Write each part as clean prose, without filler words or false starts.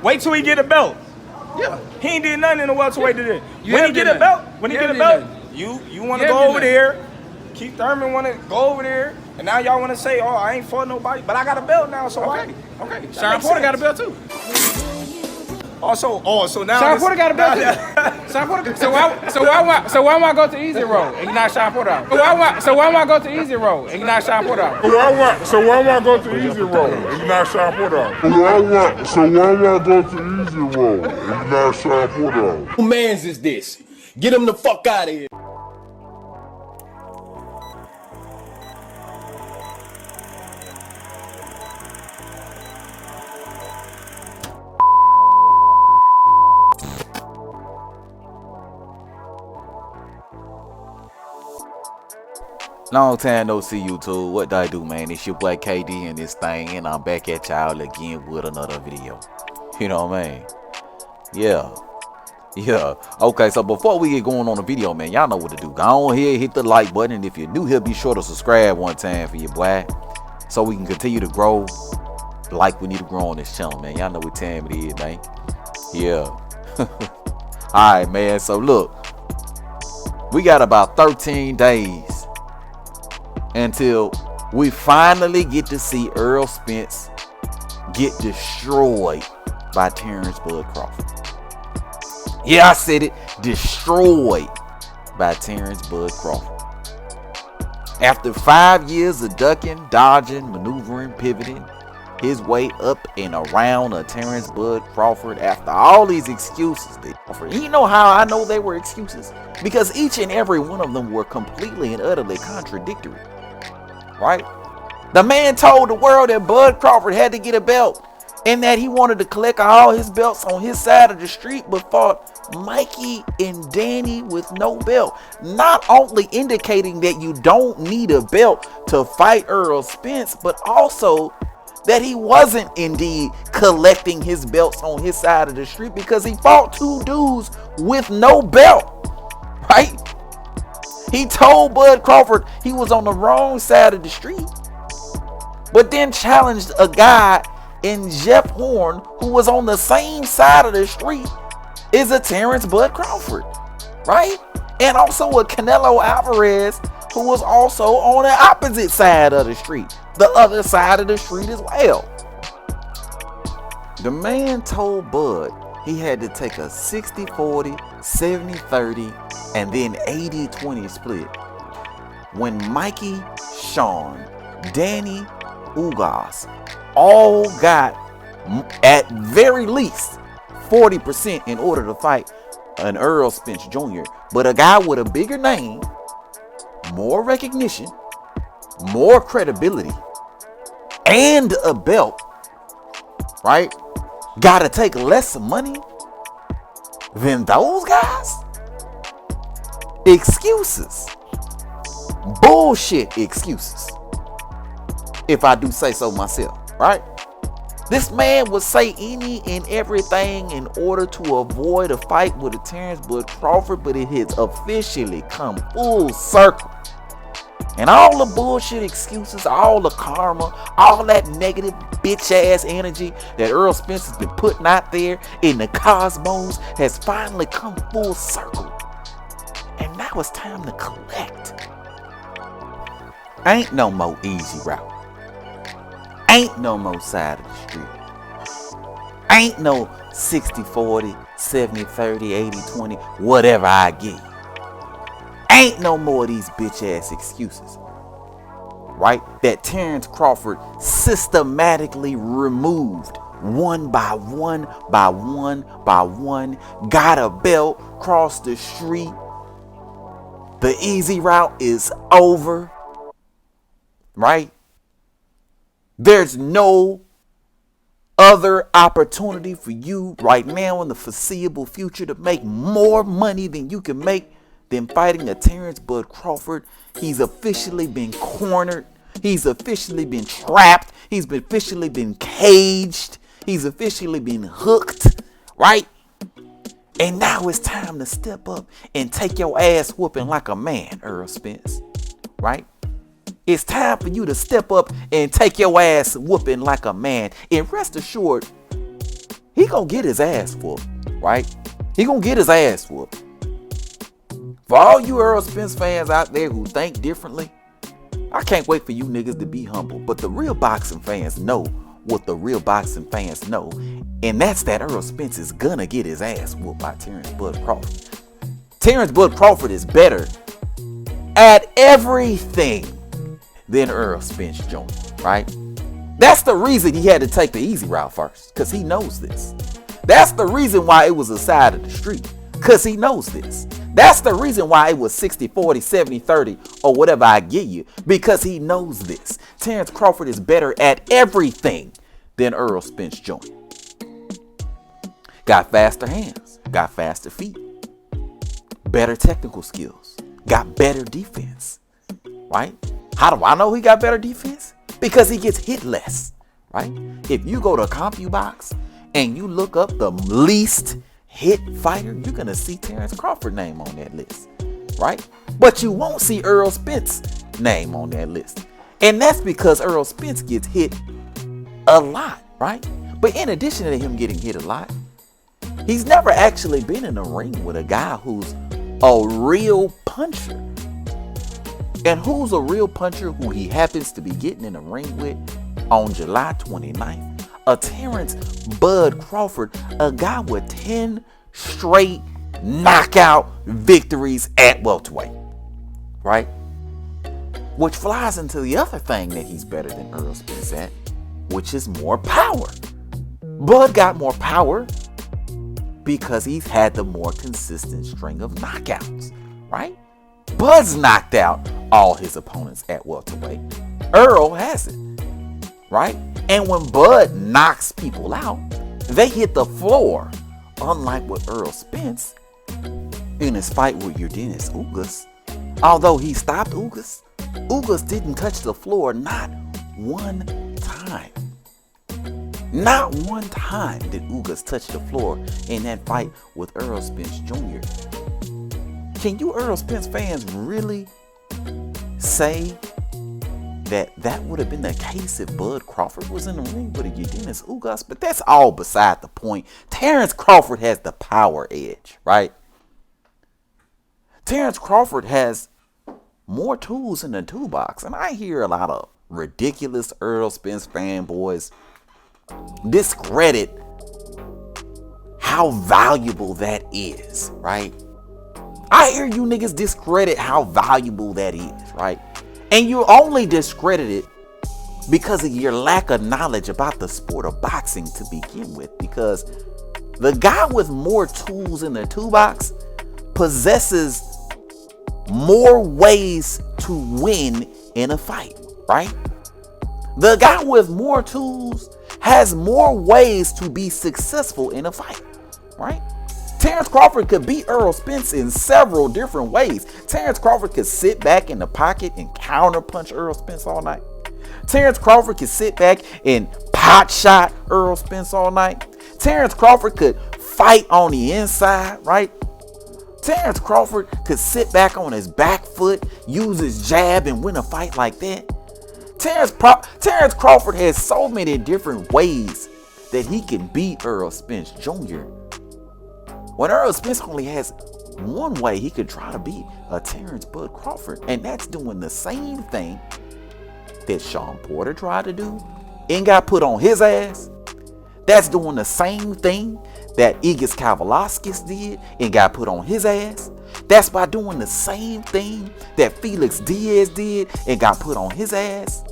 Wait till he get a belt. Yeah. He ain't did nothing in the welterweight today. You When have he get did a belt, nothing. when he You get a have belt, did you want to You go have over did there. Keith Thurman want to go over there, and now y'all want to say, "Oh, I ain't fought nobody," but I got a belt now, so why? Okay. Sean Porter got a belt too. So now Sean Porter got a belt too. Sean Porter. So why am I go to easy road and you not Sean Porter out? So why am I go to easy road and you not Sean Porter out? So why am I go to easy road and you not Sean Porter out? So why am I go to easy road and you not Sean Porter out? Who mans is this? Get him the fuck out of here. Long time no see, YouTube. What do I do, man? It's your boy KD and this thing, and I'm back at y'all again with another video. You know what I mean? Yeah. Okay, so before we get going on the video, man, y'all know what to do. Go on here, hit the like button, and if you're new here, be sure to subscribe one time for your boy, so we can continue to grow like we need to grow on this channel, man. Y'all know what time it is, man. Yeah. Alright, man. So look, we got about 13 days until we finally get to see Errol Spence get destroyed by Terence Crawford. Yeah, I said it. Destroyed by Terence Crawford. After 5 years of ducking, dodging, maneuvering, pivoting his way up and around a Terence Crawford, after all these excuses they offered. You know how I know they were excuses? Because each and every one of them were completely and utterly contradictory. Right? The man told the world that Bud Crawford had to get a belt and that he wanted to collect all his belts on his side of the street, but fought Mikey and Danny with no belt. Not only indicating that you don't need a belt to fight Errol Spence, but also that he wasn't indeed collecting his belts on his side of the street because he fought two dudes with no belt. Right? He told Bud Crawford he was on the wrong side of the street, but then challenged a guy in Jeff Horn who was on the same side of the street as a Terence Crawford, right? And also a Canelo Alvarez who was also on the opposite side of the street, the other side of the street as well. The man told Bud he had to take a 60-40, 70-30, and then 80-20 split. When Mikey, Sean, Danny, Ugas all got at very least 40% in order to fight an Errol Spence Jr. But a guy with a bigger name, more recognition, more credibility, and a belt, right? Gotta take less money than those guys? Excuses. Bullshit excuses, if I do say so myself, right? This man would say any and everything in order to avoid a fight with a Terence Crawford, but it has officially come full circle. And all the bullshit excuses, all the karma, all that negative bitch ass energy that Errol Spence has been putting out there in the cosmos has finally come full circle. And now it's time to collect. Ain't no more easy route. Ain't no more side of the street. Ain't no 60-40, 70-30, 80-20, whatever I get. Ain't no more of these bitch ass excuses, right? That Terence Crawford systematically removed one by one, got a belt, crossed the street. The easy route is over, right? There's no other opportunity for you right now in the foreseeable future to make more money than you can make than fighting a Terence Crawford. He's officially been cornered. He's officially been trapped. He's officially been caged. He's officially been hooked, right? And now it's time to step up and take your ass whooping like a man, Errol Spence, right? It's time for you to step up and take your ass whooping like a man. And rest assured, he gonna get his ass whooped, right? He gonna get his ass whooped. For all you Errol Spence fans out there who think differently, I can't wait for you niggas to be humble. But the real boxing fans know what the real boxing fans know. And that's that Errol Spence is gonna get his ass whooped by Terence Bud Crawford. Terence Bud Crawford is better at everything than Errol Spence Jr., right? That's the reason he had to take the easy route first, because he knows this. That's the reason why it was a side of the street, because he knows this. That's the reason why it was 60, 40, 70, 30, or whatever I give you, because he knows this. Terence Crawford is better at everything than Errol Spence Jr. Got faster hands, got faster feet, better technical skills, got better defense, right? How do I know he got better defense? Because he gets hit less, right? If you go to CompuBox and you look up the least hit fighter, you're gonna see Terence Crawford name on that list, right? But you won't see Errol Spence name on that list. And that's because Errol Spence gets hit a lot, right? But in addition to him getting hit a lot, he's never actually been in a ring with a guy who's a real puncher. And who's a real puncher who he happens to be getting in a ring with on July 29th? A Terence Bud Crawford, a guy with 10 straight knockout victories at welterweight, right? Which flies into the other thing that he's better than Errol Spence at, which is more power. Bud got more power because he's had the more consistent string of knockouts, right? Bud's knocked out all his opponents at welterweight. Errol hasn't, right? And when Bud knocks people out, they hit the floor. Unlike with Errol Spence in his fight with Yordenis Ugas. Although he stopped Ugas, Ugas didn't touch the floor not one time. Not one time did Ugas touch the floor in that fight with Errol Spence Jr. Can you Errol Spence fans really say that would have been the case if Bud Crawford was in the ring with a Yordenis Ugas? But that's all beside the point. Terence Crawford has the power edge, right? Terence Crawford has more tools in the toolbox. And I hear a lot of ridiculous Errol Spence fanboys discredit how valuable that is, right? I hear you niggas discredit how valuable that is, right? And you only discredit it because of your lack of knowledge about the sport of boxing to begin with. Because the guy with more tools in the toolbox possesses more ways to win in a fight, right? The guy with more tools has more ways to be successful in a fight, right? Terence Crawford could beat Errol Spence in several different ways. Terence Crawford could sit back in the pocket and counter punch Errol Spence all night. Terence Crawford could sit back and pot shot Errol Spence all night. Terence Crawford could fight on the inside, right? Terence Crawford could sit back on his back foot, use his jab and win a fight like that. Terence Crawford has so many different ways that he can beat Errol Spence Jr. When Errol Spence only has one way he could try to beat a Terence Bud Crawford, and that's doing the same thing that Sean Porter tried to do and got put on his ass. That's doing the same thing that Igis Kavalauskas did and got put on his ass. That's by doing the same thing that Felix Diaz did and got put on his ass.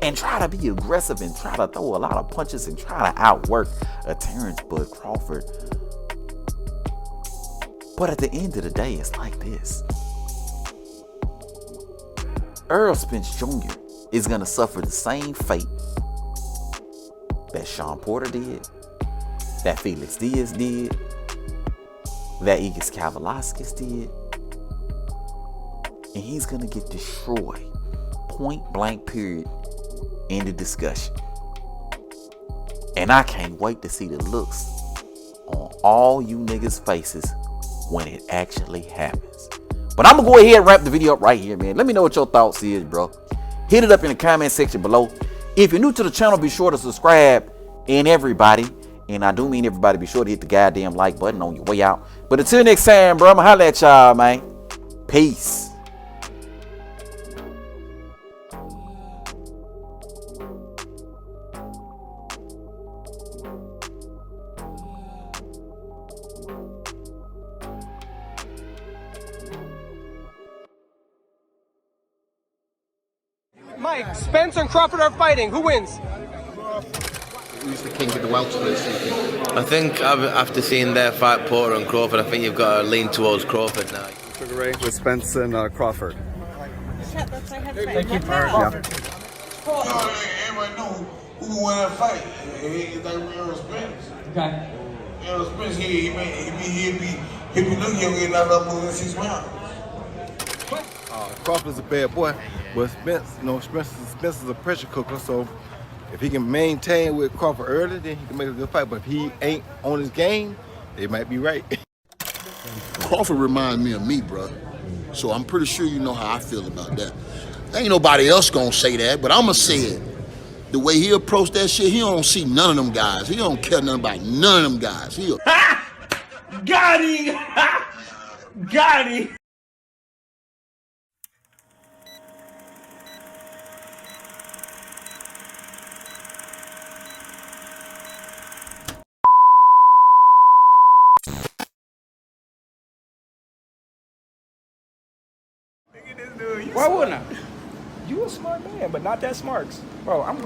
And try to be aggressive and try to throw a lot of punches and try to outwork a Terence Bud Crawford. But at the end of the day, it's like this. Errol Spence Jr. is going to suffer the same fate that Sean Porter did, that Felix Diaz did, that Igis Kavalauskas did. And he's going to get destroyed. Point blank period. End of discussion. And I can't wait to see the looks on all you niggas' faces when it actually happens. But I'm gonna go ahead and wrap the video up right here, man. Let me know what your thoughts is, bro. Hit it up in the comment section below. If you're new to the channel, be sure to subscribe. And everybody, And I do mean everybody be sure to hit the goddamn like button on your way out. But until next time, bro, I'ma holla at y'all, man. Peace. Mike, Spence and Crawford are fighting. Who wins? Who's the king of the welterweight this I think after seeing their fight, Porter and Crawford, I think you've got to lean towards Crawford now. Figure eight with Spence and Crawford. Thank you, Yeah. Everybody know who won that fight. It's like Errol Spence. Okay. Errol Spence, he'll be looking, he'll get knocked up within 6 rounds. Crawford's a bad boy, but Spence is a pressure cooker. So if he can maintain with Crawford early, then he can make a good fight. But if he ain't on his game, they might be right. Crawford reminds me of me, bro. So I'm pretty sure you know how I feel about that. Ain't nobody else gonna say that, but I'ma say it. The way he approached that shit, he don't see none of them guys. He don't care nothing about none of them guys. Got him! Got him! Look at this dude. Why wouldn't I? You a smart man, but not that smart. Bro, I'm